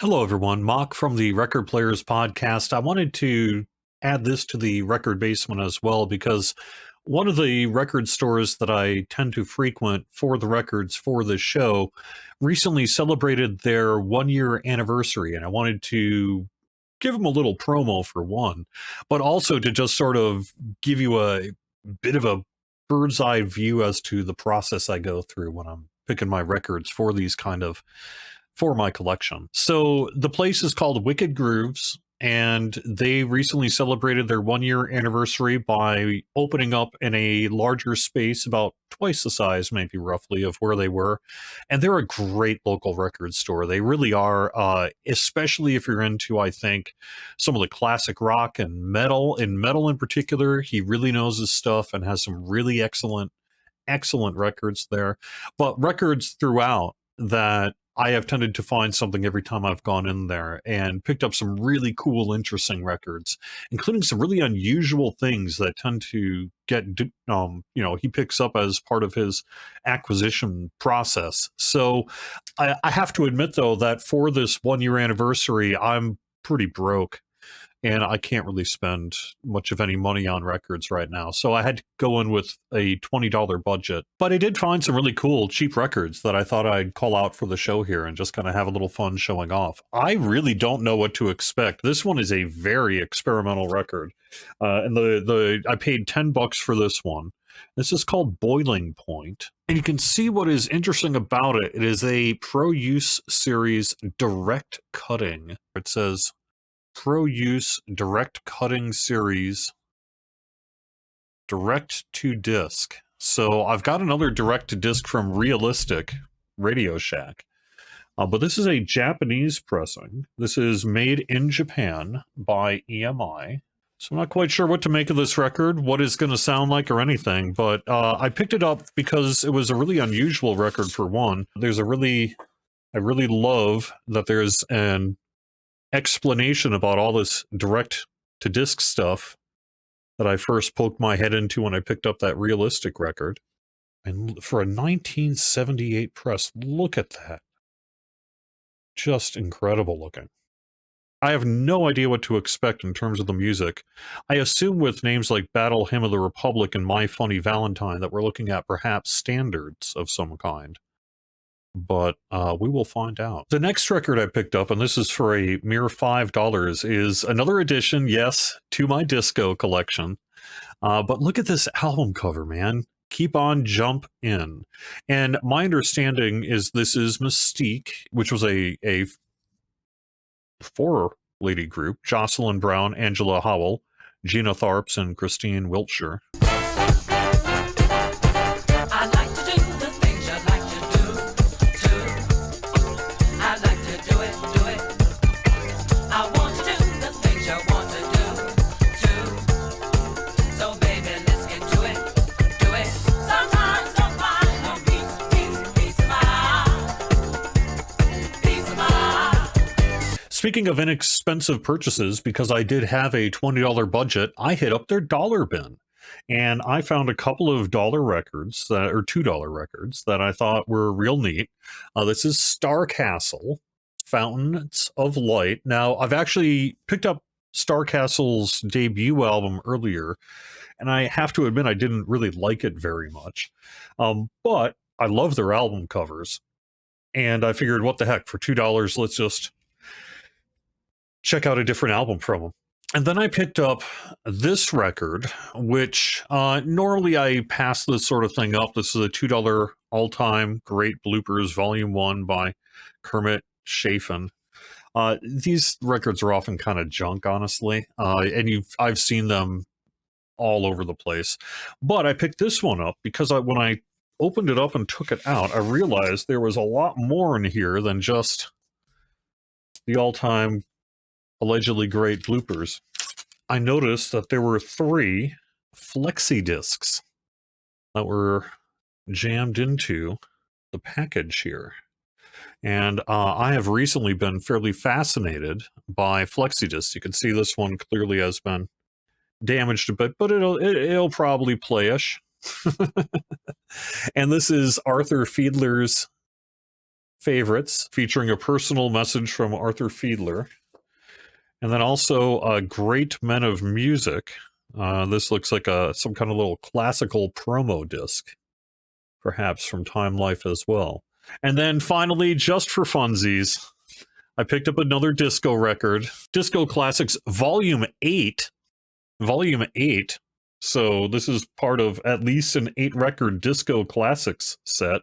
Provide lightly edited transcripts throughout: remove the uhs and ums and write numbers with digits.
Hello, everyone. Mock from the Record Players Podcast. I wanted to add this to the record basement as well because one of the record stores that I tend to frequent for the records for this show recently celebrated their 1 year anniversary, and I wanted to give them a little promo for one, but also to just sort of give you a bit of a bird's eye view as to the process I go through when I'm picking my records for these kind of for my collection. So the place is called Wicked Grooves, and they recently celebrated their 1 year anniversary by opening up in a larger space, about twice the size, maybe roughly, of where they were. And they're a great local record store. They really are, especially if you're into, I think, some of the classic rock and metal. In metal in particular, he really knows his stuff and has some really excellent records there, but records throughout that I have tended to find something every time I've gone in there and picked up some really cool, interesting records, including some really unusual things that tend to he picks up as part of his acquisition process. So I have to admit, though, that for this 1 year anniversary, I'm pretty broke and I can't really spend much of any money on records right now. So I had to go in with a $20 budget. But I did find some really cool, cheap records that I thought I'd call out for the show here and just kind of have a little fun showing off. I really don't know what to expect. This one is a very experimental record. And I paid $10 for this one. This is called Boiling Point. And you can see what is interesting about it. It is a Pro Use Series direct cutting. It says Pro Use Direct Cutting Series Direct to Disc. So I've got another direct to disc from Realistic Radio Shack. But this is a Japanese pressing. This is made in Japan by EMI. So I'm not quite sure what to make of this record, what it's going to sound like or anything, but I picked it up because it was a really unusual record for one. I really love that there's an explanation about all this direct to disc stuff that I first poked my head into when I picked up that Realistic record. And for a 1978 press, look at that. Just incredible looking. I have no idea what to expect in terms of the music. I assume with names like Battle Hymn of the Republic and My Funny Valentine that we're looking at perhaps standards of some kind. But we will find out. The next record I picked up, and this is for a mere $5, is another addition, yes, to my disco collection. But look at this album cover, man. Keep on Jump In. And my understanding is this is Mystique, which was a four-lady group: Jocelyn Brown, Angela Howell, Gina Tharps, and Christine Wiltshire. Speaking of inexpensive purchases, because I did have a $20 budget, I hit up their dollar bin. And I found a couple of dollar records, or $2 records, that I thought were real neat. This is Starcastle, Fountains of Light. Now, I've actually picked up Starcastle's debut album earlier, and I have to admit I didn't really like it very much. But I love their album covers. And I figured, what the heck, for $2, let's just check out a different album from them. And then I picked up this record, which normally I pass this sort of thing up. This is a $2 all-time great bloopers volume 1 by Kermit Chafin. These records are often kind of junk, honestly, and I've seen them all over the place. But I picked this one up because when I opened it up and took it out, I realized there was a lot more in here than just the all-time allegedly great bloopers. I noticed that there were 3 flexi discs that were jammed into the package here. And I have recently been fairly fascinated by flexi discs. You can see this one clearly has been damaged a bit, but it'll probably playish. And this is Arthur Fiedler's favorites featuring a personal message from Arthur Fiedler. And then also Great Men of Music. This looks like some kind of little classical promo disc, perhaps from Time Life as well. And then finally, just for funsies, I picked up another disco record, Disco Classics Volume 8. Volume 8. So this is part of at least an 8-record Disco Classics set.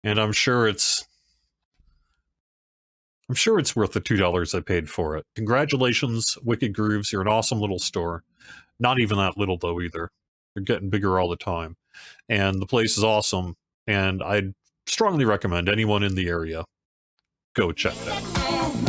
And I'm sure it's worth the $2 I paid for it. Congratulations, Wicked Grooves. You're an awesome little store. Not even that little, though, either. They're getting bigger all the time. And the place is awesome. And I'd strongly recommend anyone in the area go check it out.